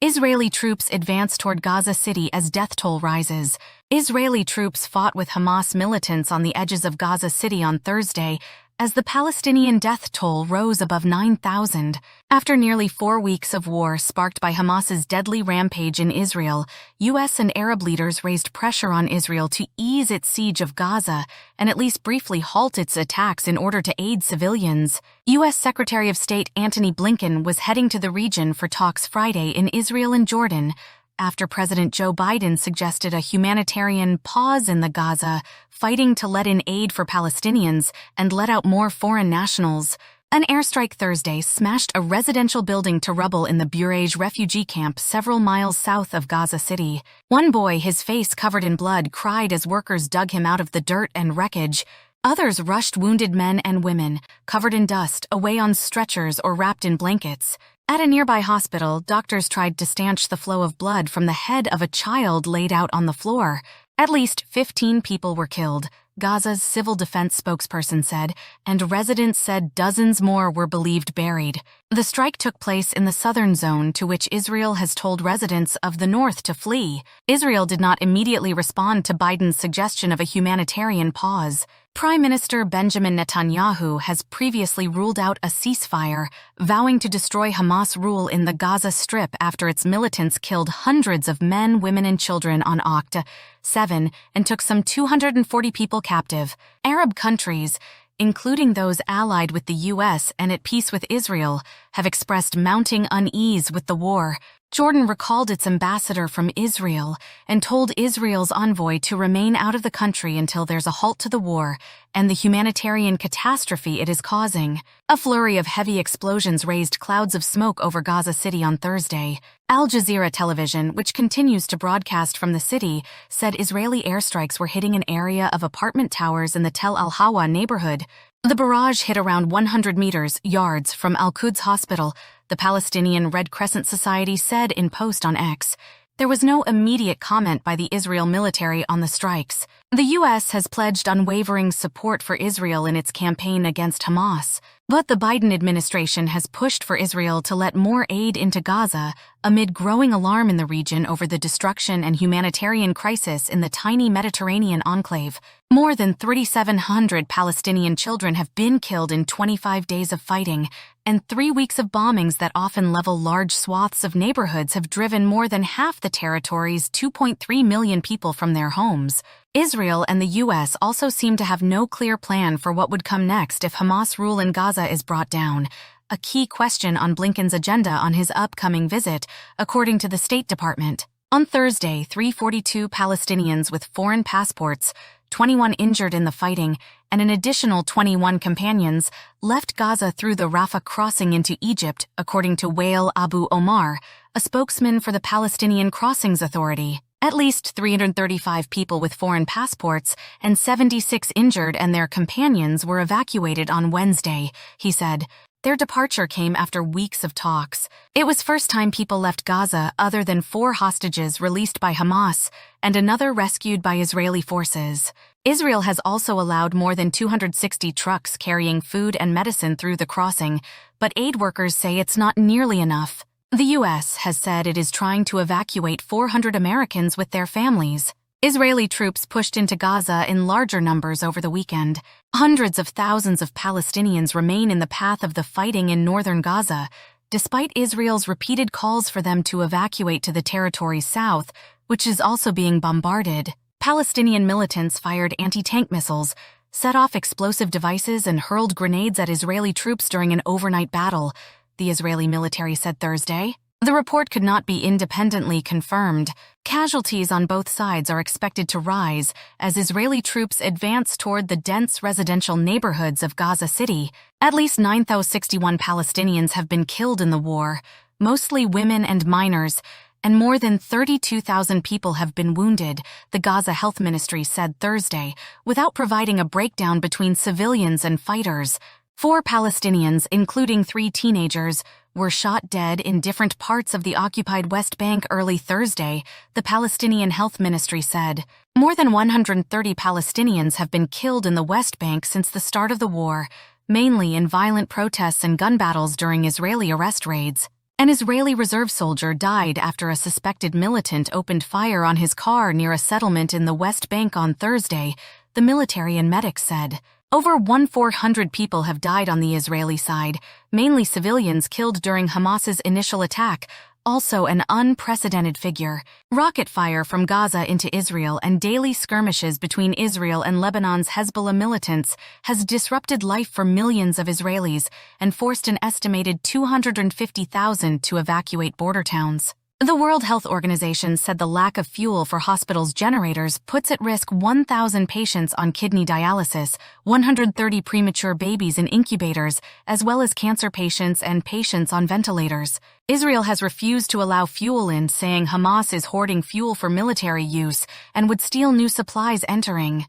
Israeli troops advance toward Gaza City as death toll rises. Israeli troops fought with Hamas militants on the edges of Gaza City on Thursday as the Palestinian death toll rose above 9,000. After nearly 4 weeks of war sparked by Hamas's deadly rampage in Israel, U.S. and Arab leaders raised pressure on Israel to ease its siege of Gaza and at least briefly halt its attacks in order to aid civilians. U.S. Secretary of State Antony Blinken was heading to the region for talks Friday in Israel and Jordan, after President Joe Biden suggested a humanitarian pause in the Gaza, fighting to let in aid for Palestinians and let out more foreign nationals. An airstrike Thursday smashed a residential building to rubble in the Bureij refugee camp several miles south of Gaza City. One boy, his face covered in blood, cried as workers dug him out of the dirt and wreckage. Others rushed wounded men and women, covered in dust, away on stretchers or wrapped in blankets. At a nearby hospital, doctors tried to stanch the flow of blood from the head of a child laid out on the floor. At least 15 people were killed, Gaza's civil defense spokesperson said, and residents said dozens more were believed buried. The strike took place in the southern zone, to which Israel has told residents of the north to flee. Israel did not immediately respond to Biden's suggestion of a humanitarian pause. Prime Minister Benjamin Netanyahu has previously ruled out a ceasefire, vowing to destroy Hamas rule in the Gaza Strip after its militants killed hundreds of men, women, and children on October 7 and took some 240 people captive. Arab countries, including those allied with the U.S. and at peace with Israel, have expressed mounting unease with the war. Jordan recalled its ambassador from Israel and told Israel's envoy to remain out of the country until there's a halt to the war and the humanitarian catastrophe it is causing. A flurry of heavy explosions raised clouds of smoke over Gaza City on Thursday. Al Jazeera television, which continues to broadcast from the city, said Israeli airstrikes were hitting an area of apartment towers in the Tel Al-Hawa neighborhood. The barrage hit around 100 yards from Al-Quds Hospital, the Palestinian Red Crescent Society said in post on X. There was no immediate comment by the Israel military on the strikes. The U.S. has pledged unwavering support for Israel in its campaign against Hamas, but the Biden administration has pushed for Israel to let more aid into Gaza amid growing alarm in the region over the destruction and humanitarian crisis in the tiny Mediterranean enclave. More than 3,700 Palestinian children have been killed in 25 days of fighting, and 3 weeks of bombings that often level large swaths of neighborhoods have driven more than half the territory's 2.3 million people from their homes. Israel and the U.S. also seem to have no clear plan for what would come next if Hamas rule in Gaza is brought down, a key question on Blinken's agenda on his upcoming visit, according to the State Department. On Thursday, 342 Palestinians with foreign passports, 21 injured in the fighting, and an additional 21 companions left Gaza through the Rafah crossing into Egypt, according to Wael Abu Omar, a spokesman for the Palestinian Crossings Authority. At least 335 people with foreign passports and 76 injured and their companions were evacuated on Wednesday, he said. Their departure came after weeks of talks. It was first time people left Gaza other than 4 hostages released by Hamas and another rescued by Israeli forces. Israel has also allowed more than 260 trucks carrying food and medicine through the crossing, but aid workers say it's not nearly enough. The U.S. has said it is trying to evacuate 400 Americans with their families. Israeli troops pushed into Gaza in larger numbers over the weekend. Hundreds of thousands of Palestinians remain in the path of the fighting in northern Gaza, despite Israel's repeated calls for them to evacuate to the territory south, which is also being bombarded. Palestinian militants fired anti-tank missiles, set off explosive devices, and hurled grenades at Israeli troops during an overnight battle, the Israeli military said Thursday. The report could not be independently confirmed. Casualties on both sides are expected to rise as Israeli troops advance toward the dense residential neighborhoods of Gaza City. At least 9,061 Palestinians have been killed in the war, mostly women and minors, and more than 32,000 people have been wounded, the Gaza Health Ministry said Thursday, without providing a breakdown between civilians and fighters. 4 Palestinians, including 3 teenagers, were shot dead in different parts of the occupied West Bank early Thursday, the Palestinian Health Ministry said. More than 130 Palestinians have been killed in the West Bank since the start of the war, mainly in violent protests and gun battles during Israeli arrest raids. An Israeli reserve soldier died after a suspected militant opened fire on his car near a settlement in the West Bank on Thursday, the military and medics said. Over 1,400 people have died on the Israeli side, mainly civilians killed during Hamas's initial attack, also an unprecedented figure. Rocket fire from Gaza into Israel and daily skirmishes between Israel and Lebanon's Hezbollah militants has disrupted life for millions of Israelis and forced an estimated 250,000 to evacuate border towns. The World Health Organization said the lack of fuel for hospitals' generators puts at risk 1,000 patients on kidney dialysis, 130 premature babies in incubators, as well as cancer patients and patients on ventilators. Israel has refused to allow fuel in, saying Hamas is hoarding fuel for military use and would steal new supplies entering.